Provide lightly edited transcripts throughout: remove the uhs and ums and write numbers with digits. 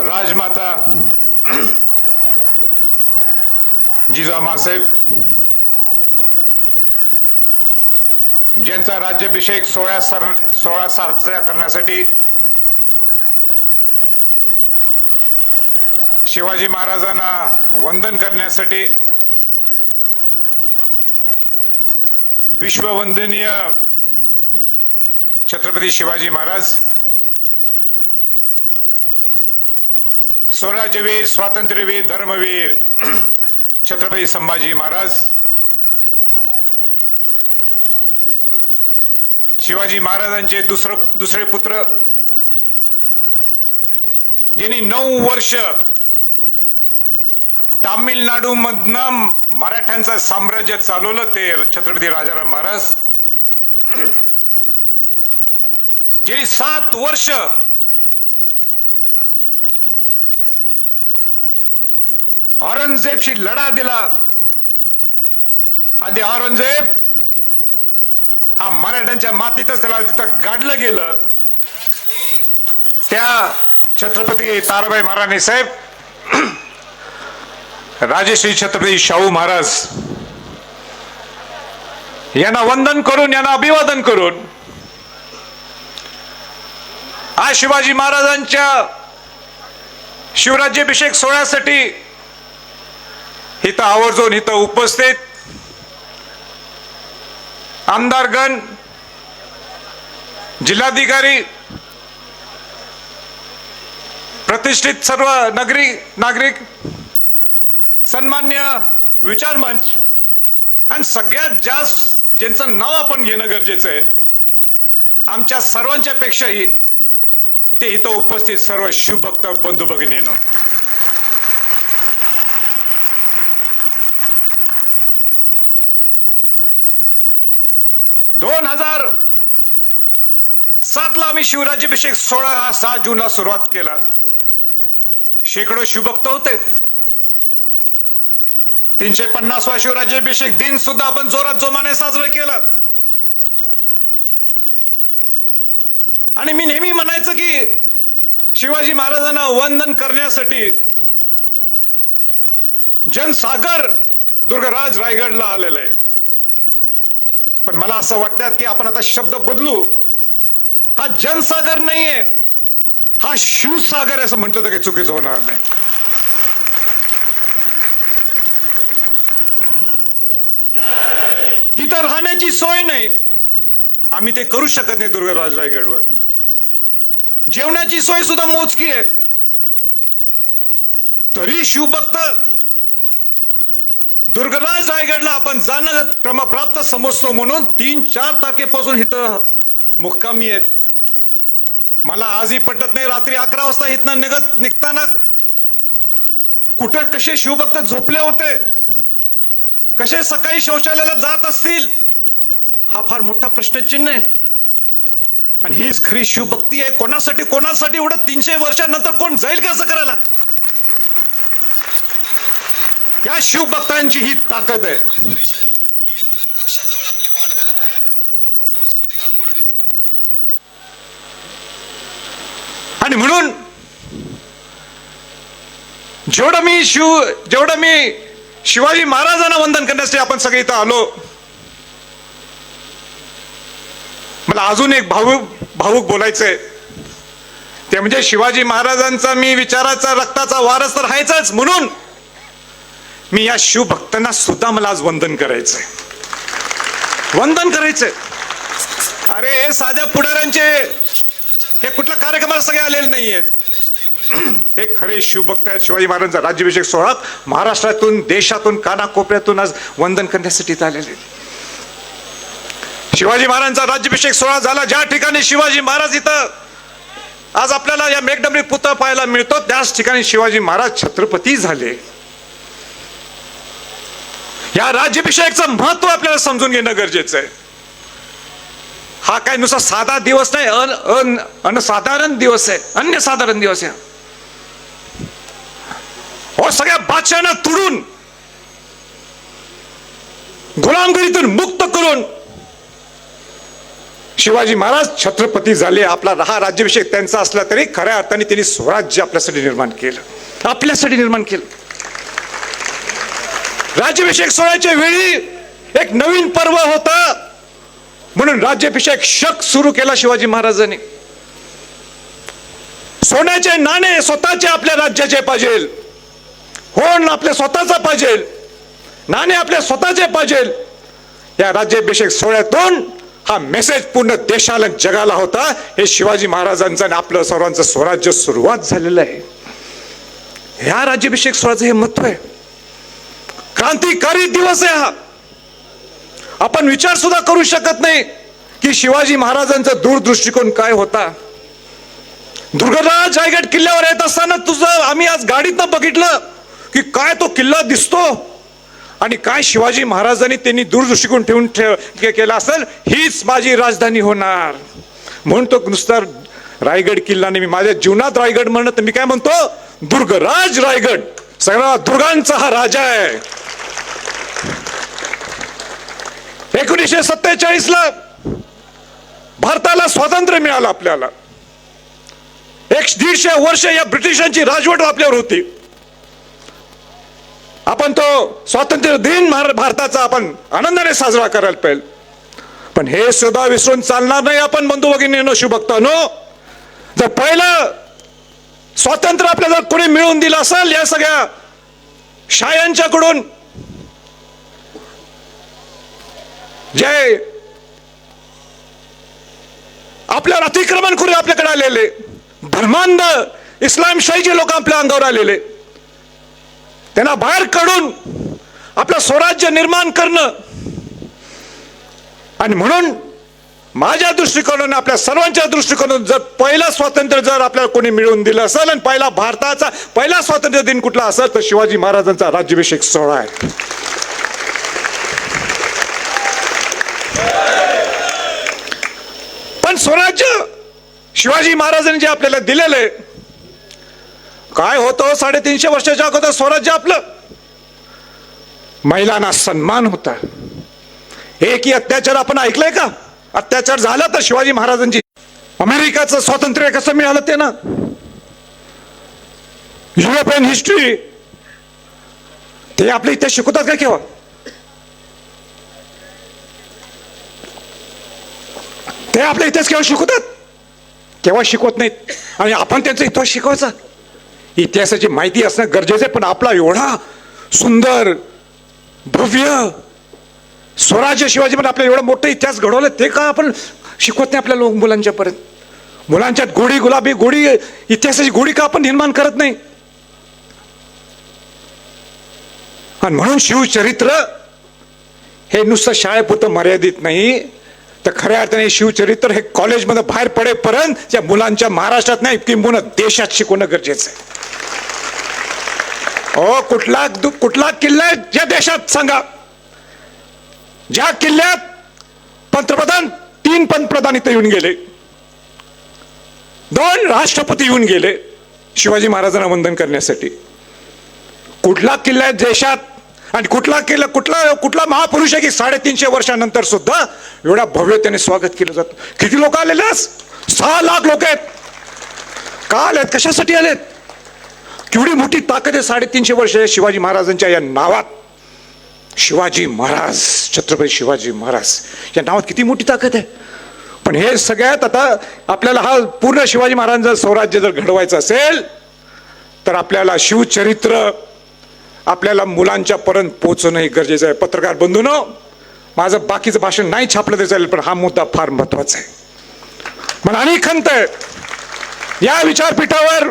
राजमाता जिजामासाहेब ज्यांचा राज्याभिषेक सोहळा साजरा करण्यासाठी शिवाजी महाराजांना वंदन करण्यासाठी विश्ववंदनीय छत्रपती शिवाजी महाराज, स्वराज्यवीर, स्वातंत्र्यवीर, धर्मवीर छत्रपती संभाजी महाराज, शिवाजी महाराजांचे दुसरे पुत्र ज्यांनी 9 वर्ष तामिळनाडू मधनं मराठ्यांचं साम्राज्य चालवलं ते छत्रपती राजाराम महाराज, ज्यांनी 7 वर्ष औरंगजेबशी लढा दिला आणि औरंगजेब हा मराठ्यांच्या मातीतच त्याला जिथं गाडलं गेलं, त्या छत्रपती ताराबाई महाराणी साहेब, राजश्री छत्रपती शाहू महाराज यांना वंदन करून, यांना अभिवादन करून आज शिवाजी महाराजांच्या शिवराज्याभिषेक सोहळ्यासाठी इथं आवर्जून इथं उपस्थित आमदारगण, जिल्हाधिकारी, प्रतिष्ठित सर्व नागरिक, सन्मान्य विचार मंच आणि सगळ्यात जास्त ज्यांचं नाव आपण घेणं गरजेचं आहे, आमच्या सर्वांच्या पेक्षाही ते इथं उपस्थित सर्व शिवभक्त बंधू भगिनींनो, दोन 2007 ला आम्ही शिवराज्याभिषेक सोहळा हा 6 जूनला सुरुवात केला. शेकडो शिवभक्त होते. 350वा शिवराज्याभिषेक दिन सुद्धा आपण जोरात जोमाने साजरा केला. आणि मी नेहमी म्हणायचं की शिवाजी महाराजांना वंदन करण्यासाठी जनसागर दुर्गराज रायगडला आलेलं आहे. पण मला असं वाटतं की आपण आता शब्द बदलू. हा जनसागर नाहीये, हा शिवसागर असं म्हटलं तर काही चुकीचं होणार नाही. इथं राहण्याची सोय नाही, आम्ही ते करू शकत नाही. दुर्गराज रायगडवर जेवणाची सोय सुद्धा मोजकी आहे. तरी शिवभक्त दुर्गराज रायगडला आपण जाणं क्रमप्राप्त समजतो म्हणून 3-4 तारखेपासून इथं मुक्कामी आहेत. मला आजही पटत नाही, रात्री 11 वाजता इथनं निघताना कुठे कसे शिवभक्त झोपले होते, कसे सकाळी शौचालयाला जात असतील, हा फार मोठा प्रश्नचिन्ह आहे. आणि हीच खरी शिवभक्ती आहे. कोणासाठी एवढं 300 वर्षानंतर कोण जाईल का असं करायला? या शिवभक्तांची ही ताकद आहे. आणि म्हणून जेवढं मी शिवाजी महाराजांना वंदन करण्यासाठी आपण सगळे इथं आलो, मला अजून एक भावुक बोलायचंय. ते म्हणजे शिवाजी महाराजांचा मी विचाराचा रक्ताचा वारस तर राहायचाच, म्हणून मी या शिवभक्तांना सुद्धा मला आज वंदन करायचंय. अरे हे साध्या पुढाऱ्यांचे हे कुठल्या कार्यक्रमाला सगळे आलेले नाहीयेत. हे खरे शिवभक्त आहेत. शिवाजी महाराजांचा राज्याभिषेक सोहळा महाराष्ट्रातून, देशातून, कानाकोपऱ्यातून आज वंदन करण्यासाठी आलेले. शिवाजी महाराजांचा राज्याभिषेक सोहळा झाला ज्या ठिकाणी शिवाजी महाराज इथं आज आपल्याला या मेघडंबरी पुतळा पाहायला मिळतो, त्याच ठिकाणी शिवाजी महाराज छत्रपती झाले. या राज्याभिषेकचं महत्व आपल्याला समजून घेणं गरजेचं आहे. हा काय नुसता साधा दिवस नाही, अनसाधारण दिवस आहे, अन्यसाधारण दिवस आहे. सगळ्या बादशाहांना तुडून, गुलामगिरीतून मुक्त करून शिवाजी महाराज छत्रपती झाले, आपला हा राज्याभिषेक त्यांचा असला तरी खऱ्या अर्थाने त्यांनी स्वराज्य आपल्यासाठी निर्माण केलं, आपल्यासाठी निर्माण केलं. राज्याभिषेक सोहळ्याच्या वेळी एक नवीन पर्व होता म्हणून राज्याभिषेक शक सुरू केला शिवाजी महाराजांनी. सोन्याचे नाणे स्वतःचे आपल्या राज्याचे पाहिजे, होण आपल्या स्वतःचा पाहिजे, नाणे आपल्या स्वतःचे पाहिजे. या राज्याभिषेक सोहळ्यातून हा मेसेज पूर्ण देशाला जगाला होता. हे शिवाजी महाराजांचं आणि आपलं सर्वांचं स्वराज्य सुरुवात झालेलं आहे. ह्या राज्याभिषेक सोहळ्याचं हे महत्व आहे. क्रांतिकारी दिवस आहे हा. आपण विचार सुद्धा करू शकत नाही की शिवाजी महाराजांचा दूरदृष्टिकोन काय होता. दुर्गराज रायगड किल्ल्यावर येत असताना आम्ही आज गाडीतनं बघितलं की काय तो किल्ला दिसतो आणि काय शिवाजी महाराजांनी त्यांनी दूरदृष्टिकोन ठेवून केला असेल, हीच माझी राजधानी होणार म्हणून तो नुसता रायगड किल्ला नाही. मी माझ्या जीवनात रायगड म्हणत मी काय म्हणतो, दुर्गराज रायगड, सगळा दुर्गांचा हा राजा आहे. 1947 ला भारताला स्वातंत्र्य मिळालं. आपल्याला 150 वर्ष या ब्रिटिशांची राजवट आपल्यावर होती. आपण तो स्वातंत्र्य दिन भारताचा आपण आनंदाने साजरा करायला पाहिजे. पण हे सुद्धा विसरून चालणार नाही. आपण बंधू भगिनींनो, शुभक्तांनो, जर पहिलं स्वातंत्र्य आपल्याला जर कोणी मिळवून दिलं असेल या सगळ्या शायांच्याकडून, जे आपल्यावर अतिक्रमण करून आपल्याकडे आलेले धर्मांध इस्लामशाहीचे लोक आपल्या अंगावर आलेले, त्यांना बाहेर काढून आपलं स्वराज्य निर्माण करणं. आणि म्हणून माझ्या दृष्टिकोनाने, आपल्या सर्वांच्या दृष्टिकोनातून जर पहिलं स्वातंत्र्य जर आपल्याला कोणी मिळवून दिलं असेल आणि भारताचा पहिला स्वातंत्र्य दिन कुठला असेल तर शिवाजी महाराजांचा राज्याभिषेक सोहळा आहे. पण स्वराज्य शिवाजी महाराजांनी जे आपल्याला दिलेलं आहे, काय होतं 350 वर्षाच्या अगोदर स्वराज्य आपलं, महिलांना सन्मान होता. एकही अत्याचार आपण ऐकलंय का? अत्याचार झाला तर शिवाजी महाराजांची. अमेरिकाचं स्वातंत्र्य कसं मिळालं ते ना, युरोपियन हिस्ट्री ते आपल्या इथे शिकवतात का केव्हा? ते आपल्या इतिहास केव्हा शिकवतात? केव्हा शिकवत नाहीत. आणि आपण त्यांचा इतिहास शिकवायचा. इतिहासाची माहिती असणं गरजेचं आहे. पण आपला एवढा सुंदर भव्य स्वराज्य शिवाजी पण आपल्याला एवढा मोठा इतिहास घडवला, ते का आपण शिकवत नाही आपल्या मुलांच्या पर्यंत? मुलांच्यात गोडी गुलाबी गोडी इतिहासाची गोडी का आपण निर्माण करत नाही? आणि म्हणून शिवचरित्र हे नुसतं शाळेपुरतं मर्यादित नाही, तर खऱ्या अर्थाने शिवचरित्र हे कॉलेजमध्ये बाहेर पडेपर्यंत त्या मुलांच्या महाराष्ट्रात नाही किंबहुना देशात शिकवणं गरजेचं आहे. कुठला किल्ला आहे ज्या देशात सांगा, ज्या किल्ल्यात पंतप्रधान 3 पंतप्रधान इथे येऊन गेले, 2 राष्ट्रपती येऊन गेले शिवाजी महाराजांना वंदन करण्यासाठी? कुठला किल्ला आहे देशात आणि कुठला महापुरुष आहे की 350 वर्षानंतर सुद्धा एवढ्या भव्यतेने स्वागत केलं जातं? किती लोक आलेले? 6 लाख लोक आहेत. का आलेत? कशासाठी आलेत? केवढी मोठी ताकद आहे 350 वर्ष शिवाजी महाराजांच्या या नावात. शिवाजी महाराज, छत्रपती शिवाजी महाराज या नावात किती मोठी ताकद आहे. पण हे सगळ्यात आता आपल्याला हा पूर्ण शिवाजी महाराजांचं स्वराज्य जर घडवायचं असेल तर आपल्याला शिवचरित्र आपल्याला मुलांच्या पर्यंत पोहोचणं हे गरजेचं आहे. पत्रकार बंधूंनो, माझं बाकीचं भाषण नाही छापलं तरी चालेल, पण हा मुद्दा फार महत्वाचा आहे. मला आणि खंत आहे या विचारपीठावर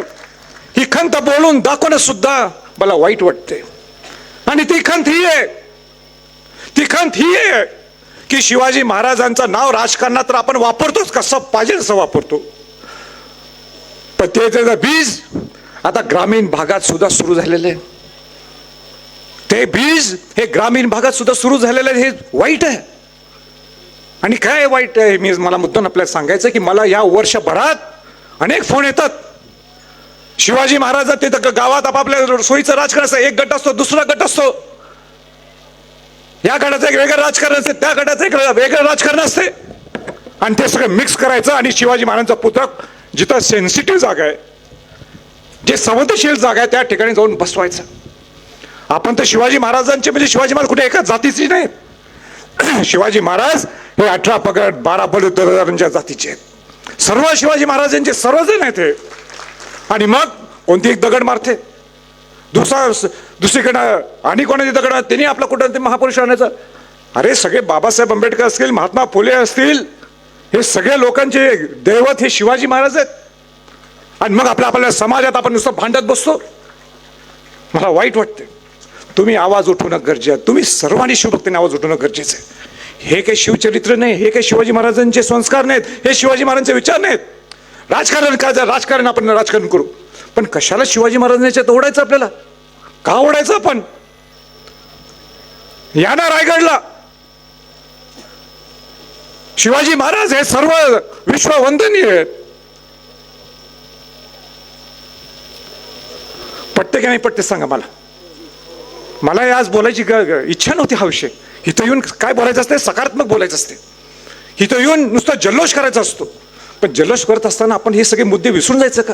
ही खंत बोलून दाखवणं सुद्धा मला वाईट वाटते. आणि ती खंत ही आहे की शिवाजी महाराजांचं नाव राजकारणात तर आपण वापरतोच, कसं पाहिजे तसं वापरतो, पण त्याचं बीज आता ग्रामीण भागात सुद्धा सुरू झालेलं आहे. ते बीज हे ग्रामीण भागात सुद्धा सुरू झालेलं आहे. हे वाईट आहे. आणि काय वाईट आहे, मला मुद्दाम आपल्याला सांगायचं की मला या वर्षभरात अनेक फोन येतात. शिवाजी महाराज तिथं गावात आपापल्या सोयीचं राजकारण असतं. एक गट असतो, दुसरा गट असतो. या गटाचं एक वेगळं राजकारण असते, त्या गटाचं एक वेगळं राजकारण असते. आणि ते सगळं मिक्स करायचं आणि शिवाजी महाराजांचा पुतळा जिथं सेन्सिटिव्ह जागा आहे, जे संवेदनशील जागा आहे, त्या ठिकाणी जाऊन बसवायचं. आपण तर शिवाजी महाराजांचे म्हणजे शिवाजी महाराज कुठे एका जातीचे नाहीत. शिवाजी महाराज हे 18 पगड 12 बलुतेदारांच्या जातीचे आहेत. सर्व शिवाजी महाराजांचे सर्वजण आहेत हे. आणि मग कोणती एक दगड मारते, दुसरीकडं आणि कोणाची दगड, त्यांनी आपला कुठं ते महापुरुष आणायचा. अरे सगळे बाबासाहेब आंबेडकर असतील, महात्मा फुले असतील, हे सगळ्या लोकांचे दैवत हे शिवाजी महाराज आहेत. आणि मग आपल्या समाजात आपण नुसतं भांडत बसतो. मला वाईट वाटते. तुम्ही आवाज उठवणं गरजेचं आहे. तुम्ही सर्वांनी शिवभक्तीने आवाज उठवणं गरजेचं आहे. हे काही शिवचरित्र नाही, हे काही शिवाजी महाराजांचे संस्कार नाहीत, हे शिवाजी महाराजांचे विचार नाहीत. राजकारण काय, राजकारण आपण राजकारण करू, पण कशाला शिवाजी महाराजांच्यात ओढायचं? आपल्याला का ओढायचं? आपण या ना रायगडला. शिवाजी महाराज हे सर्व विश्ववंदनीय आहेत. पटते की नाही पटते सांगा मला. मला आज बोलायची इच्छा नव्हती हा विषय. इथं येऊन काय बोलायचं असते? सकारात्मक बोलायचं असते. इथं येऊन नुसतं जल्लोष करायचा असतो. पण जल्लोष करत असताना आपण हे सगळे मुद्दे विसरून जायचं का?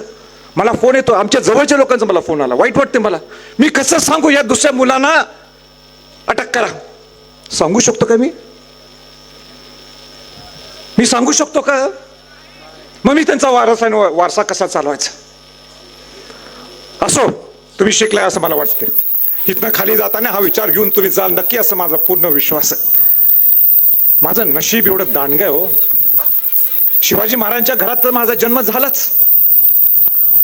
मला फोन येतो, आमच्या जवळच्या लोकांचा मला फोन आला, वाईट वाटते मला. मी कसं सांगू या दुसऱ्या मुलांना अटक करा? सांगू शकतो का मी सांगू शकतो का? मग मी त्यांचा वारसा कसा चालवायचा? असो, तुम्ही शिकलाय असं मला वाटते. इथनं खाली जाताना हा विचार घेऊन तुम्ही जाल नक्की, असं माझा पूर्ण विश्वास आहे. माझं नशीब एवढं दांडगं आहे हो. शिवाजी महाराजांच्या घरात तर माझा जन्म झालाच.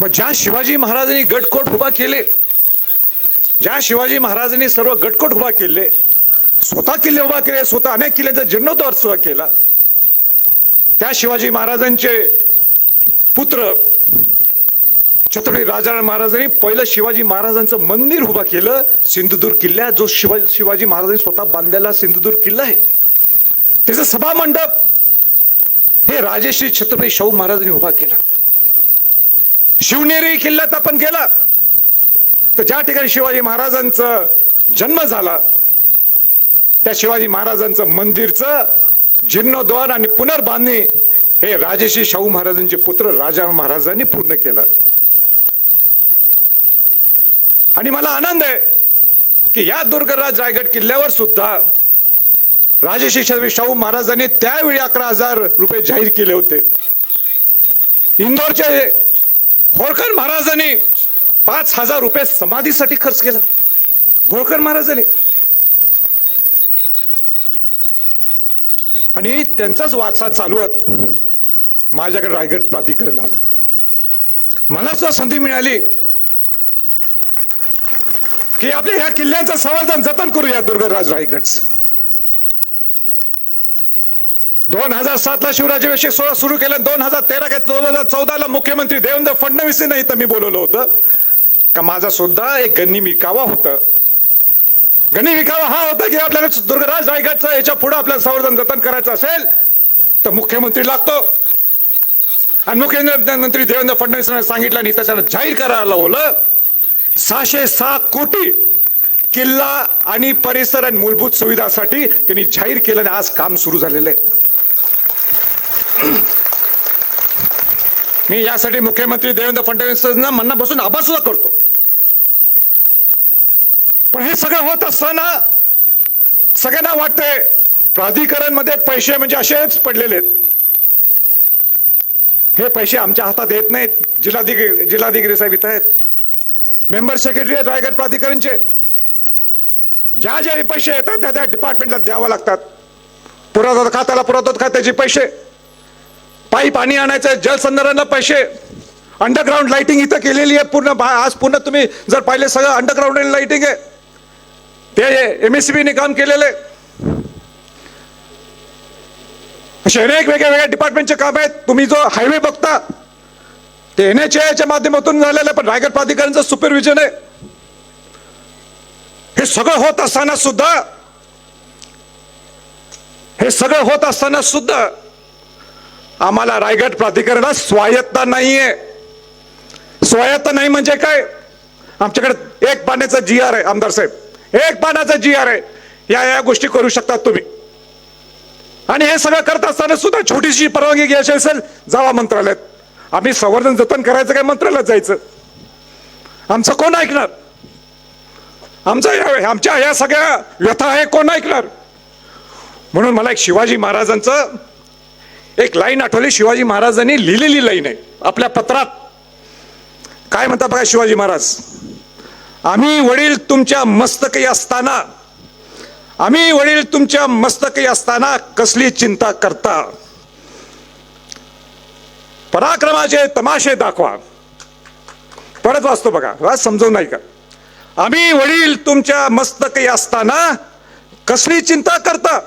मग ज्या शिवाजी महाराजांनी गडकोट उभा केले, ज्या शिवाजी महाराजांनी सर्व गडकोट उभा केले, स्वतः किल्ले उभा केले, स्वतः अनेक किल्ल्यांचा जीर्णोद्धार सुद्धा केला, त्या शिवाजी महाराजांचे पुत्र छत्रपती राजाराम महाराजांनी पहिलं शिवाजी महाराजांचं मंदिर उभा केलं सिंधुदुर्ग किल्ल्यात. जो शिवाजी महाराजांनी स्वतः बांधलेला सिंधुदुर्ग किल्ला आहे, त्याचं सभा मंडप हे राजेश्री छत्रपती शाहू महाराजांनी उभा केला. शिवनेरी किल्ल्यात आपण गेला तर ज्या ठिकाणी शिवाजी महाराजांचा जन्म झाला, त्या शिवाजी महाराजांचं मंदिरचं जीर्णोद्धार आणि पुनर्बांधणी हे राजेश्री शाहू महाराजांचे पुत्र राजाराम महाराजांनी पूर्ण केलं. आणि मला आनंद आहे की या दुर्गराज रायगड किल्ल्यावर सुद्धा राजेश्री छत्रपती शाहू महाराजांनी त्यावेळी 11,000 रुपये जाहीर केले होते. इंदोरचे होळकर महाराजांनी 5,000 रुपये समाधीसाठी खर्च केला. होळकर महाराजांनी. आणि त्यांचाच वारसा चालवत माझ्याकडे रायगड प्राधिकरण आलं. मला सुद्धा संधी मिळाली की आपल्या ह्या किल्ल्यांचं संवर्धन जतन करूया. दुर्गराज रायगडचं 2007ला शिवराज्याभिषेक सोहळा सुरू केला. 2013 2014ला मुख्यमंत्री देवेंद्र फडणवीसांना इथं मी बोलवलं होतं का माझा सुद्धा एक गनिमी विकावा होता. गनिमी विकावा हा होता की आपल्याला दुर्गराज रायगडचं याच्या पुढे आपल्याला संवर्धन जतन करायचं असेल तर मुख्यमंत्री लागतो. आणि मुख्यमंत्री देवेंद्र फडणवीसांना सांगितलं आणि त्याच्यानं जाहीर करायला लावलं 606 कोटी किल्ला आणि परिसर आणि मूलभूत सुविधासाठी त्यांनी जाहीर केलं आणि आज काम सुरू झालेलं आहे. मी यासाठी मुख्यमंत्री देवेंद्र फडणवीसांना मनापासून आभार सुद्धा करतो. पण हे सगळं होत असताना सगळ्यांना वाटतंय प्राधिकरण मध्ये पैसे म्हणजे असेच पडलेले आहेत. हे पैसे आमच्या हातात येत नाहीत. जिल्हाधिकारी साहेब इथं आहेत, मेंबर सेक्रेटरी आहेत रायगड प्राधिकरणचे. ज्या ज्या पैसे येतात त्या त्या डिपार्टमेंटला द्यावं लागतात. पुरातत्व खात्याला पुरातत्व खात्याचे पैसे, पाईप पाणी आणायचं, जलसंधारणला पैसे, अंडरग्राऊंड लाइटिंग इथं केलेली आहे पूर्ण. आज पूर्ण तुम्ही जर पाहिले सगळं अंडरग्राऊंड लाइटिंग आहे, ते MSCB ने काम केलेले. असे अनेक वेगळ्या डिपार्टमेंटचे काम आहेत. तुम्ही जो हायवे बघता ते NHAI च्या माध्यमातून झालेलं आहे, पण रायगड प्राधिकरणचं सुपरविजन आहे. हे सगळं होत असताना सुद्धा आम्हाला रायगड प्राधिकरणात स्वायत्ता नाहीये. स्वायत्त नाही म्हणजे काय? आमच्याकडे एक पाण्याचा GR आहे आमदार साहेब, एक पाण्याचा GR आहे. या गोष्टी करू शकतात तुम्ही. आणि हे सगळं करत असताना सुद्धा छोटीशी परवानगी घ्यायची असेल, जावा मंत्रालयात. आम्ही संवर्धन जतन करायचं काय मंत्रालयात जायचं? आमचं कोण ऐकणार? आमच्या या सगळ्या व्यथा आहे कोण ऐकणार? म्हणून मला एक शिवाजी महाराजांचं एक लाईन आठवली. शिवाजी महाराजांनी लिहिलेली लाईन आहे आपल्या पत्रात. काय म्हणतात बघा शिवाजी महाराज, आम्ही वडील तुमच्या मस्तकी असताना, आम्ही वडील तुमच्या मस्तकी असताना कसली चिंता करता, पराक्रमाचे तमाशे दाखवा. परत वाचतो बघा, वाच समजवून नाही का. आम्ही वडील तुमच्या मस्तकी असताना कसली चिंता करता,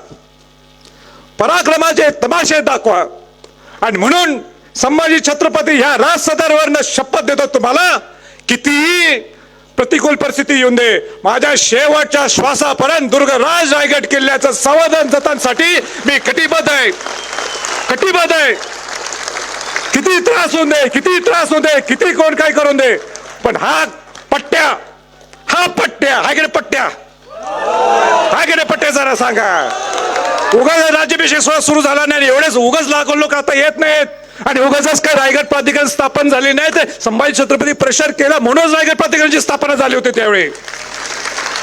पराक्रमाचे तमाशे दाखवा. आणि म्हणून संभाजी छत्रपती ह्या राज सदरवरनं शपथ देतो तुम्हाला, कितीही प्रतिकूल परिस्थिती येऊन दे, माझ्या शेवटच्या श्वासापर्यंत दुर्गराज रायगड किल्ल्याचं संवर्धन जतनसाठी मी कटिबद्ध आहे, कटिबद्ध आहे. किती त्रास होऊन दे, किती त्रास होऊन दे, किती कोण काय करून दे, पण हा पट्ट्या, हा पट्ट्या, हा गेले पट्ट्या, हा गेले पट्ट्या जरा सांगा. उगाच राज्याभिषेक सोहळा सुरू झाला नाही, एवढेच उगाच लाखो लोक आता येत नाहीत. आणि उगाच काय रायगड प्राधिकरण स्थापन झाले नाही, ते संभाजी छत्रपती प्रेशर केला म्हणून रायगड प्राधिकरणाची स्थापना झाली होती त्यावेळी.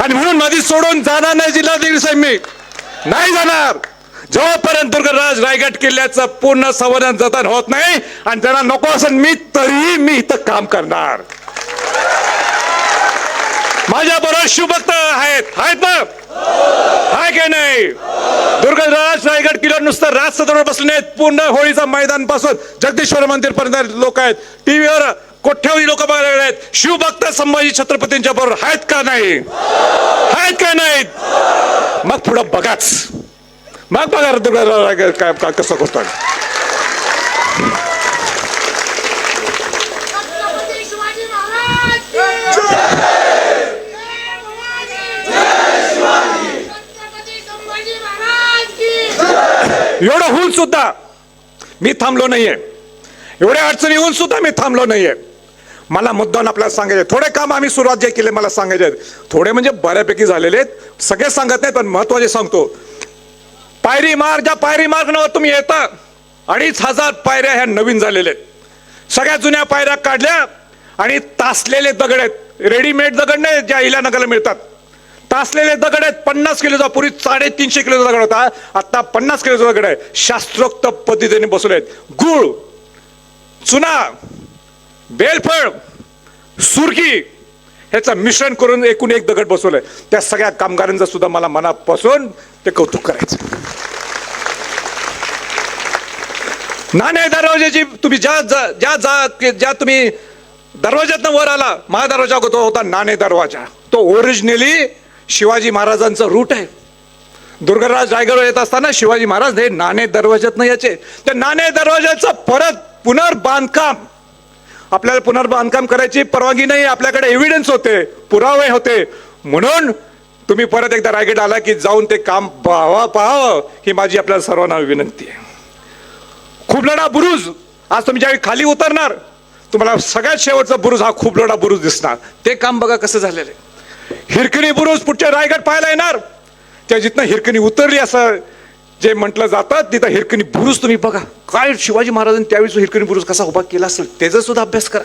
आणि म्हणून माझी सोडून जाणार नाही जिल्हाधिकारी साहेब, मी नाही जाणार जोपर्यंत दुर्गराज रायगड किल्ल्याचं पूर्ण संवर्धन जतन होत नाही. आणि त्यांना नको असेल मी तरीही मी इथं काम करणार. माझ्या बरोबर शिवभक्त आहेत, आहेत ना, आहे की नाही? दुर्गराज रायगड किल्ल्यावर नुसतं राज सदरवर बसले नाहीत, पूर्ण होळीचा मैदान पासून जगदीश्वर मंदिर पर्यंत लोक आहेत. टीव्हीवर कोट्यावधी लोक बघायला आहेत. शिवभक्त संभाजी छत्रपतींच्या बरोबर आहेत का नाही? आहेत का नाहीत? मग पुढं बघाच, मग बघा दुर्गराज रायगड काय कसं करतोय. एवढं होऊन सुद्धा मी थांबलो नाहीये, एवढ्या अडचणी होऊन सुद्धा मी थांबलो नाहीये. मला मुद्दाम आपल्याला सांगायचे थोडे काम आम्ही सुरुवात जे केले मला सांगायचे, थोडे म्हणजे बऱ्यापैकी झालेले आहेत, सगळे सांगत नाही पण महत्वाचे सांगतो. पायरी मार्ग, ज्या पायरी मार्गावर तुम्ही येता 2500 पायऱ्या ह्या नवीन झालेल्या आहेत. सगळ्या जुन्या पायऱ्या काढल्या आणि तासलेले दगड आहेत, रेडीमेड दगड नाही ज्या इलानगरला मिळतात, तासलेले दगड आहेत. 50 किलोचा, पूर्वी 350 किलोचा दगड होता, आता 50 किलोचा दगड आहे. शास्त्रोक्त पद्धतीने बसवले आहेत. गुळ, चुना, बेलफळ, सुरकी ह्याचं मिश्रण करून एकूण एक दगड बसवलंय. त्या सगळ्या कामगारांचं सुद्धा मला मनापासून ते कौतुक करायचं. नाणे दरवाजाची तुम्ही ज्या तुम्ही दरवाज्यातनं वर आला, महादरवाजा होता नाणे दरवाजा, तो ओरिजिनली शिवाजी महाराजांचं रूट आहे. दुर्गराज रायगडवर येत असताना शिवाजी महाराज हे नाणे दरवाज्यातनं यायचे. त्या नाणे दरवाजाचं परत पुनर्बांधकाम, आपल्याला पुनर्बांधकाम करायची परवानगी नाही, आपल्याकडे एव्हिडन्स होते, पुरावे होते. म्हणून तुम्ही परत एकदा रायगड आला की जाऊन ते काम पाहावं ही माझी आपल्याला सर्वांना विनंती आहे. खूपलढा बुरुज, आज तुम्ही ज्यावेळी खाली उतरणार तुम्हाला सगळ्यात शेवटचा बुरुज हा खूपलढा बुरुज दिसणार. ते काम बघा कसं झालेलं आहे. हिरकणी बुरुज पुढच्या रायगड पाहायला येणार, त्या जिथनं हिरकणी उतरली असं जे म्हटलं जातं तिथं हिरकणी बुरुज तुम्ही बघा. काय शिवाजी महाराजांनी त्यावेळी हिरकणी बुरुज कसा उभा केला असेल त्याचा सुद्धा अभ्यास करा.